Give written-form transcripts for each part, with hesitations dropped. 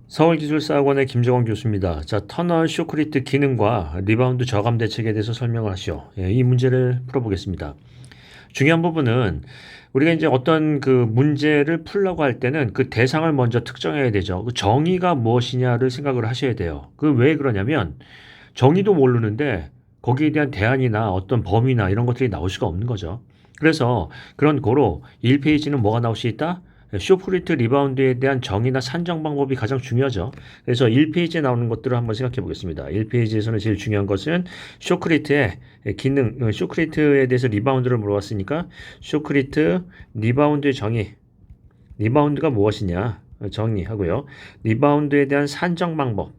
서울기술사학원의 김정원 교수입니다. 자, 터널 쇼크리트 기능과 리바운드 저감 대책에 대해서 설명을 하시오. 이 문제를 풀어보겠습니다. 중요한 부분은 우리가 이제 어떤 그 문제를 풀려고 할 때는 그 대상을 먼저 특정해야 되죠. 그 정의가 무엇이냐를 생각을 하셔야 돼요. 그 왜 그러냐면 정의도 모르는데 거기에 대한 대안이나 어떤 범위나 이런 것들이 나올 수가 없는 거죠. 그래서 그런 거로 1페이지는 뭐가 나올 수 있다? 쇼프리트 리바운드에 대한 정의나 산정 방법이 가장 중요하죠. 그래서 1페이지에 나오는 것들을 한번 생각해 보겠습니다. 1페이지에서는 제일 중요한 것은 쇼크리트의 기능, 쇼크리트에 대해서 리바운드를 물어봤으니까 쇼크리트 리바운드의 정의, 리바운드가 무엇이냐 정의하고요. 리바운드에 대한 산정 방법,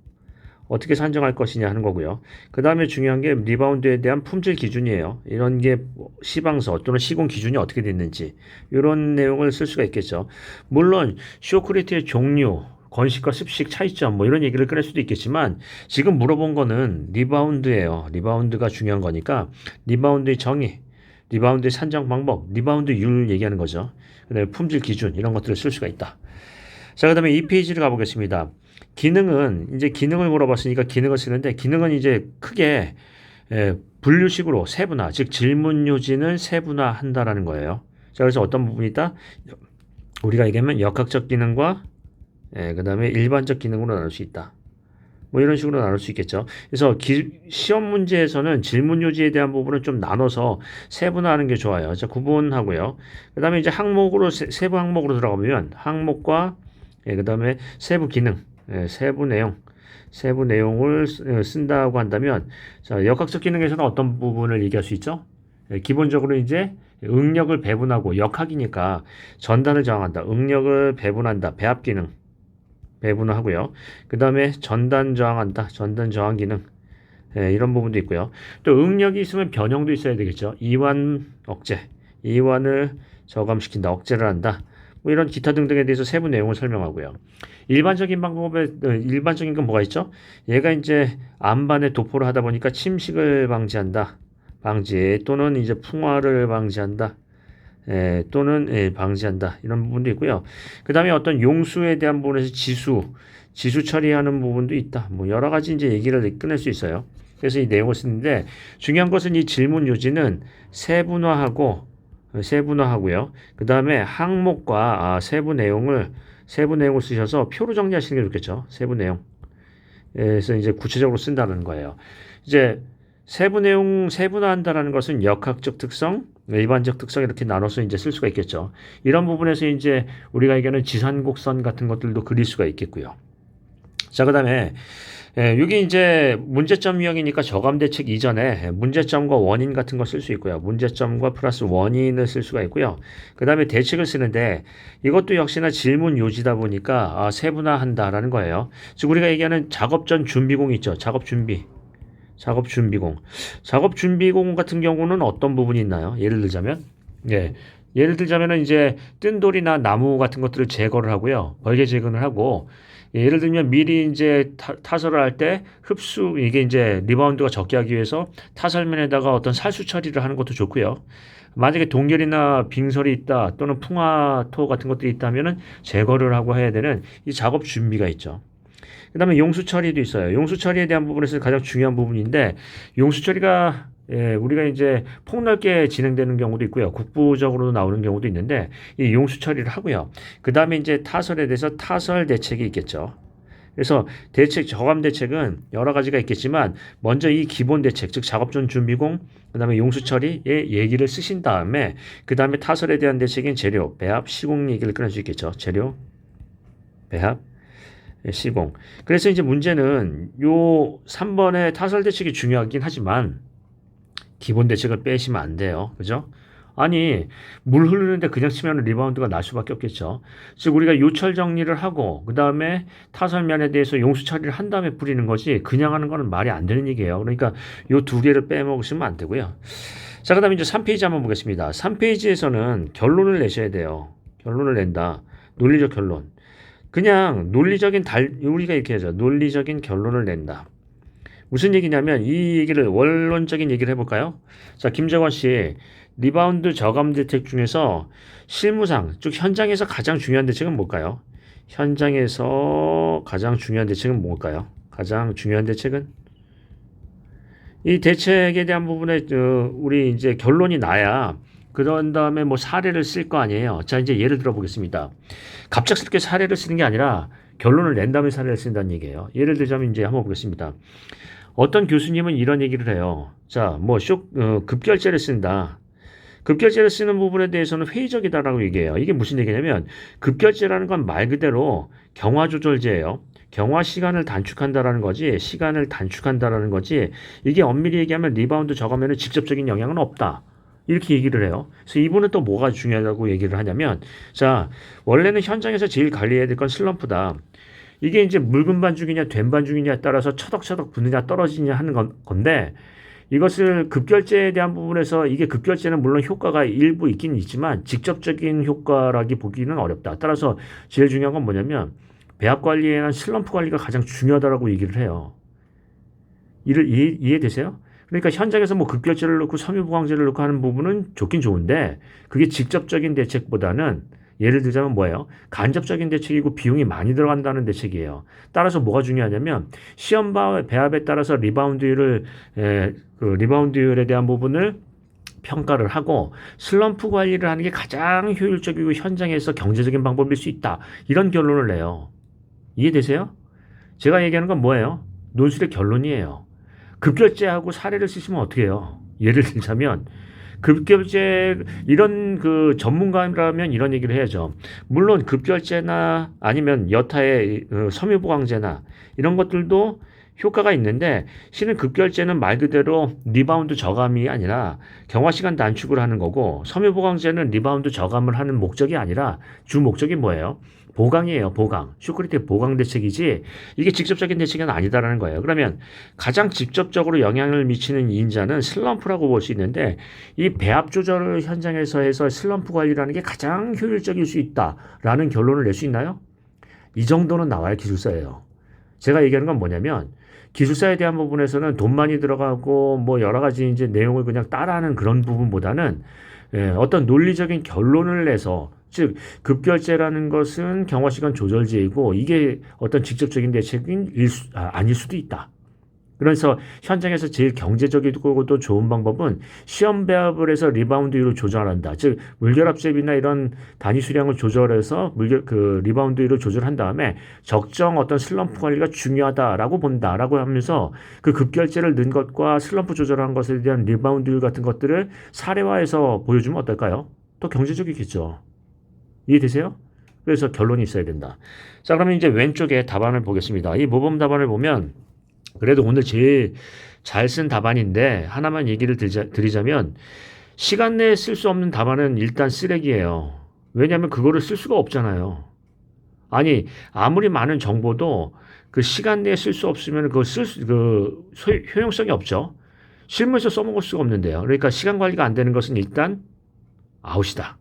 어떻게 산정할 것이냐 하는 거고요. 그 다음에 중요한 게 리바운드에 대한 품질 기준이에요. 이런 게 시방서 또는 시공 기준이 어떻게 됐는지 이런 내용을 쓸 수가 있겠죠. 물론 쇼크리트의 종류, 건식과 습식 차이점 뭐 이런 얘기를 꺼낼 수도 있겠지만 지금 물어본 거는 리바운드예요. 리바운드가 중요한 거니까 리바운드의 정의, 리바운드의 산정 방법, 리바운드율 얘기하는 거죠. 그다음에 품질 기준 이런 것들을 쓸 수가 있다. 자, 그다음에 이 페이지를 가보겠습니다. 기능은 이제 기능을 물어봤으니까 기능을 쓰는데 기능은 이제 크게 분류식으로 세분화, 즉 질문 요지는 세분화한다라는 거예요. 자, 그래서 어떤 부분이 있다? 우리가 얘기하면 역학적 기능과 그다음에 일반적 기능으로 나눌 수 있다. 뭐 이런 식으로 나눌 수 있겠죠. 그래서 시험 문제에서는 질문 요지에 대한 부분은 좀 나눠서 세분화하는 게 좋아요. 자, 구분하고요. 그다음에 이제 항목으로 세부 항목으로 들어가면 항목과 그다음에 세부 기능, 세부 내용, 세부 내용을 쓴다고 한다면 자, 역학적 기능에서는 어떤 부분을 얘기할 수 있죠? 기본적으로 이제 응력을 배분하고 역학이니까 전단을 저항한다. 응력을 배분한다. 배합 기능. 배분을 하고요. 그 다음에 전단 저항한다. 전단 저항 기능. 이런 부분도 있고요. 또 응력이 있으면 변형도 있어야 되겠죠. 이완 억제. 이완을 저감시킨다. 억제를 한다. 뭐 이런 기타 등등에 대해서 세부 내용을 설명하고요. 일반적인 일반적인 건 뭐가 있죠? 얘가 이제 안반에 도포를 하다 보니까 침식을 방지한다. 방지 또는 이제 풍화를 방지한다. 또는 방지한다. 이런 부분도 있고요. 그 다음에 어떤 용수에 대한 부분에서 지수 처리하는 부분도 있다. 뭐 여러 가지 이제 얘기를 꺼낼 수 있어요. 그래서 이 내용을 쓰는데 중요한 것은 이 질문 요지는 세분화하고요. 그 다음에 항목과 세부 내용을 쓰셔서 표로 정리하시는 게 좋겠죠. 세부 내용. 그래서 이제 구체적으로 쓴다는 거예요. 이제 세부 내용 세분화한다라는 것은 역학적 특성, 일반적 특성 이렇게 나눠서 이제 쓸 수가 있겠죠. 이런 부분에서 이제 우리가 얘기하는 지산곡선 같은 것들도 그릴 수가 있겠고요. 자, 그다음에 여기 이제 문제점 유형이니까 저감 대책 이전에 문제점과 원인 같은 거 쓸 수 있고요. 문제점과 플러스 원인을 쓸 수가 있고요. 그 다음에 대책을 쓰는데 이것도 역시나 질문 요지다 보니까 세분화한다라는 거예요. 즉 우리가 얘기하는 작업 전 준비공 있죠. 작업 준비공. 작업 준비공 같은 경우는 어떤 부분이 있나요? 예를 들자면, 예를 들자면은 이제 뜬 돌이나 나무 같은 것들을 제거를 하고요. 벌개 제거를 하고, 예를 들면 미리 이제 타설을 할 때 이게 이제 리바운드가 적게 하기 위해서 타설면에다가 어떤 살수 처리를 하는 것도 좋고요. 만약에 동결이나 빙설이 있다 또는 풍화토 같은 것들이 있다면은 제거를 하고 해야 되는 이 작업 준비가 있죠. 그 다음에 용수 처리도 있어요. 용수 처리에 대한 부분에서 가장 중요한 부분인데 용수 처리가 우리가 이제 폭넓게 진행되는 경우도 있고요. 국부적으로도 나오는 경우도 있는데 이 용수 처리를 하고요. 그 다음에 이제 타설에 대해서 타설 대책이 있겠죠. 그래서 저감 대책은 여러 가지가 있겠지만 먼저 이 기본 대책, 즉 작업 전 준비공, 그 다음에 용수 처리의 얘기를 쓰신 다음에 그 다음에 타설에 대한 대책인 재료, 배합, 시공 얘기를 꺼낼 수 있겠죠. 재료, 배합, 시공. 그래서 이제 문제는 요 3번의 타설 대책이 중요하긴 하지만 기본 대책을 빼시면 안 돼요. 그죠? 아니, 물 흐르는데 그냥 치면 리바운드가 날 수밖에 없겠죠. 즉 우리가 요철 정리를 하고 그 다음에 타설면에 대해서 용수 처리를 한 다음에 뿌리는 거지 그냥 하는 거는 말이 안 되는 얘기예요. 그러니까 요 두 개를 빼먹으시면 안 되고요. 자, 그 다음에 이제 3페이지 한번 보겠습니다. 3페이지에서는 결론을 내셔야 돼요. 결론을 낸다. 논리적 결론. 그냥 우리가 이렇게 하죠. 논리적인 결론을 낸다. 무슨 얘기냐면 이 얘기를 원론적인 얘기를 해볼까요? 자, 김정원 씨, 리바운드 저감 대책 중에서 실무상, 즉 현장에서 가장 중요한 대책은 뭘까요? 현장에서 가장 중요한 대책은 뭘까요? 가장 중요한 대책은 이 대책에 대한 부분에 우리 이제 결론이 나야 그런 다음에 뭐 사례를 쓸 거 아니에요. 자, 이제 예를 들어 보겠습니다. 갑작스럽게 사례를 쓰는 게 아니라 결론을 낸 다음에 사례를 쓴다는 얘기예요. 예를 들자면 이제 한번 보겠습니다. 어떤 교수님은 이런 얘기를 해요. 자, 뭐 급결제를 쓴다. 급결제를 쓰는 부분에 대해서는 회의적이다라고 얘기해요. 이게 무슨 얘기냐면 급결제라는 건 말 그대로 경화조절제예요. 경화 시간을 단축한다라는 거지, 시간을 단축한다라는 거지, 이게 엄밀히 얘기하면 리바운드 저감에는 직접적인 영향은 없다. 이렇게 얘기를 해요. 그래서 이분은 또 뭐가 중요하다고 얘기를 하냐면, 자, 원래는 현장에서 제일 관리해야 될 건 슬럼프다. 이게 이제 묽은 반죽이냐 된 반죽이냐에 따라서 처덕처덕 붙느냐 떨어지냐 하는 건데, 이것을 급결제에 대한 부분에서 이게 급결제는 물론 효과가 일부 있긴 있지만 직접적인 효과라기 보기는 어렵다. 따라서 제일 중요한 건 뭐냐면 배합 관리에는 슬럼프 관리가 가장 중요하다라고 얘기를 해요. 이해되세요? 그러니까 현장에서 뭐 급결제를 넣고 섬유보강제를 넣고 하는 부분은 좋긴 좋은데 그게 직접적인 대책보다는 예를 들자면 뭐예요? 간접적인 대책이고 비용이 많이 들어간다는 대책이에요. 따라서 뭐가 중요하냐면 시험 배합에 따라서 리바운드율에 대한 부분을 평가를 하고 슬럼프 관리를 하는 게 가장 효율적이고 현장에서 경제적인 방법일 수 있다. 이런 결론을 내요. 이해되세요? 제가 얘기하는 건 뭐예요? 논술의 결론이에요. 급결제하고 사례를 쓰시면 어떻게 해요? 예를 들자면 급결제 이런 그 전문가라면 이런 얘기를 해야죠. 물론 급결제나 아니면 여타의 섬유보강제나 이런 것들도 효과가 있는데 실은 급결제는 말 그대로 리바운드 저감이 아니라 경화시간 단축을 하는 거고 섬유보강제는 리바운드 저감을 하는 목적이 아니라 주 목적이 뭐예요? 보강이에요. 보강. 슈크리트의 보강 대책이지 이게 직접적인 대책은 아니다라는 거예요. 그러면 가장 직접적으로 영향을 미치는 인자는 슬럼프라고 볼 수 있는데 이 배합 조절을 현장에서 해서 슬럼프 관리라는 게 가장 효율적일 수 있다라는 결론을 낼 수 있나요? 이 정도는 나와야 기술사예요. 제가 얘기하는 건 뭐냐면 기술사에 대한 부분에서는 돈 많이 들어가고 뭐 여러 가지 이제 내용을 그냥 따라하는 그런 부분보다는 어떤 논리적인 결론을 내서 즉 급결제라는 것은 경화시간 조절제이고 이게 어떤 직접적인 대책인 아닐 수도 있다. 그래서 현장에서 제일 경제적이고 또 좋은 방법은 시험 배합을 해서 리바운드율을 조절한다. 즉 물결압제비나 이런 단위 수량을 조절해서 리바운드율을 조절한 다음에 적정 어떤 슬럼프 관리가 중요하다라고 본다라고 하면서 그 급결제를 넣은 것과 슬럼프 조절한 것에 대한 리바운드율 같은 것들을 사례화해서 보여주면 어떨까요? 또 경제적이겠죠. 이해되세요? 그래서 결론이 있어야 된다. 자, 그러면 이제 왼쪽에 답안을 보겠습니다. 이 모범 답안을 보면 그래도 오늘 제일 잘 쓴 답안인데 하나만 얘기를 드리자면 시간 내에 쓸 수 없는 답안은 일단 쓰레기예요. 왜냐하면 그거를 쓸 수가 없잖아요. 아니 아무리 많은 정보도 그 시간 내에 쓸 수 없으면 효용성이 없죠. 실무에서 써먹을 수가 없는데요. 그러니까 시간 관리가 안 되는 것은 일단 아웃이다.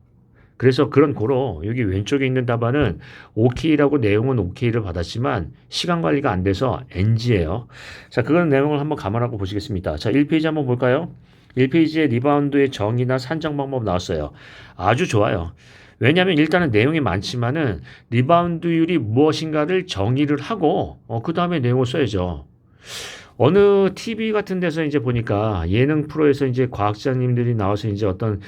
그래서 그런 고로 여기 왼쪽에 있는 답안은 OK라고 내용은 OK를 받았지만 시간 관리가 안 돼서 NG예요. 자, 그런 내용을 한번 감안하고 보시겠습니다. 자, 1페이지 한번 볼까요? 1페이지에 리바운드의 정의나 산정 방법 나왔어요. 아주 좋아요. 왜냐하면 일단은 내용이 많지만은 리바운드율이 무엇인가를 정의를 하고 그 다음에 내용을 써야죠. 어느 TV 같은 데서 이제 보니까 예능 프로에서 이제 과학자님들이 나와서 이제 어떤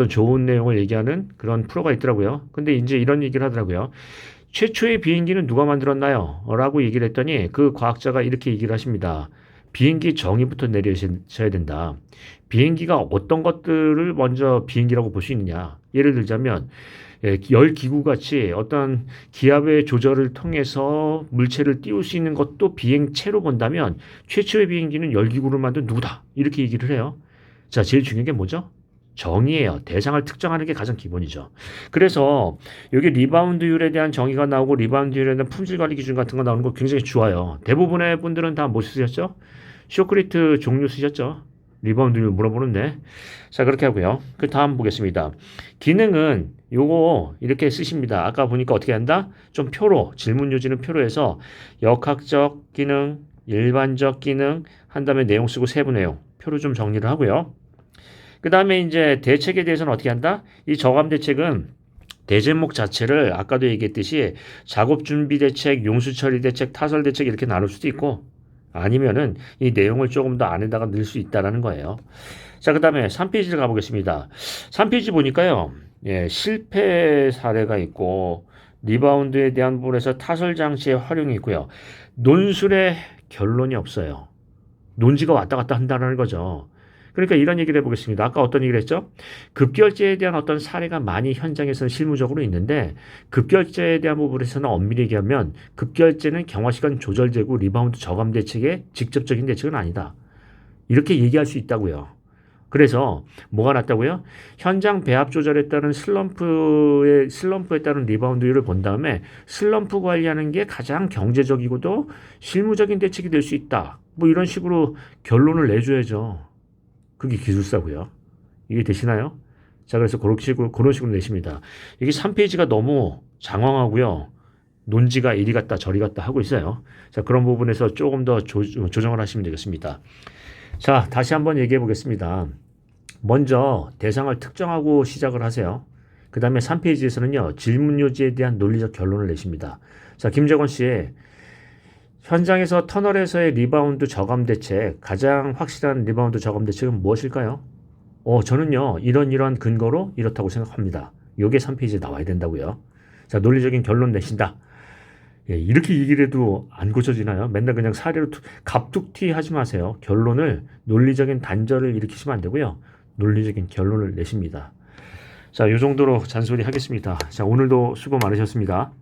좋은 내용을 얘기하는 그런 프로가 있더라고요. 근데 이제 이런 얘기를 하더라고요. 최초의 비행기는 누가 만들었나요? 라고 얘기를 했더니 그 과학자가 이렇게 얘기를 하십니다. 비행기 정의부터 내리셔야 된다. 비행기가 어떤 것들을 먼저 비행기라고 볼 수 있느냐. 예를 들자면 열기구 같이 어떤 기압의 조절을 통해서 물체를 띄울 수 있는 것도 비행체로 본다면 최초의 비행기는 열기구를 만든 누구다. 이렇게 얘기를 해요. 자, 제일 중요한 게 뭐죠? 정의예요. 대상을 특정하는 게 가장 기본이죠. 그래서 여기 리바운드율에 대한 정의가 나오고 리바운드율에 대한 품질 관리 기준 같은 거 나오는 거 굉장히 좋아요. 대부분의 분들은 다 뭐 쓰셨죠? 쇼크리트 종류 쓰셨죠? 리바운드율 물어보는데. 자, 그렇게 하고요. 그 다음 보겠습니다. 기능은 요거 이렇게 쓰십니다. 아까 보니까 어떻게 한다? 좀 표로, 질문 요지는 표로 해서 역학적 기능, 일반적 기능 한 다음에 내용 쓰고 세부 내용 표로 좀 정리를 하고요. 그 다음에 이제 대책에 대해서는 어떻게 한다? 이 저감 대책은 대제목 자체를 아까도 얘기했듯이 작업 준비 대책, 용수 처리 대책, 타설 대책 이렇게 나눌 수도 있고 아니면은 이 내용을 조금 더 안에다가 넣을 수 있다라는 거예요. 자, 그다음에 3페이지를 가보겠습니다. 3페이지 보니까요. 예, 실패 사례가 있고 리바운드에 대한 부분에서 타설 장치의 활용이 있고요. 논술의 결론이 없어요. 논지가 왔다 갔다 한다는 거죠. 그러니까 이런 얘기를 해보겠습니다. 아까 어떤 얘기를 했죠? 급결제에 대한 어떤 사례가 많이 현장에서는 실무적으로 있는데 급결제에 대한 부분에서는 엄밀히 얘기하면 급결제는 경화시간 조절되고 리바운드 저감 대책의 직접적인 대책은 아니다. 이렇게 얘기할 수 있다고요. 그래서 뭐가 낫다고요? 현장 배합 조절에 따른 슬럼프에 따른 리바운드율을 본 다음에 슬럼프 관리하는 게 가장 경제적이고도 실무적인 대책이 될 수 있다. 뭐 이런 식으로 결론을 내줘야죠. 그게 기술사고요. 이게 되시나요? 자, 그래서 그런 식으로 내십니다. 이게 3페이지가 너무 장황하고요. 논지가 이리 갔다 저리 갔다 하고 있어요. 자, 그런 부분에서 조금 더 조정을 하시면 되겠습니다. 자, 다시 한번 얘기해 보겠습니다. 먼저 대상을 특정하고 시작을 하세요. 그 다음에 3페이지에서는요. 질문 요지에 대한 논리적 결론을 내십니다. 자, 김재권 씨. 현장에서 터널에서의 리바운드 저감 대책, 가장 확실한 리바운드 저감 대책은 무엇일까요? 저는요, 이런 근거로 이렇다고 생각합니다. 요게 3페이지에 나와야 된다고요. 자, 논리적인 결론 내신다. 예, 이렇게 얘기를 해도 안 고쳐지나요? 맨날 그냥 사례로 갑툭튀 하지 마세요. 결론을 논리적인 단절을 일으키시면 안 되고요. 논리적인 결론을 내십니다. 자, 요 정도로 잔소리 하겠습니다. 자, 오늘도 수고 많으셨습니다.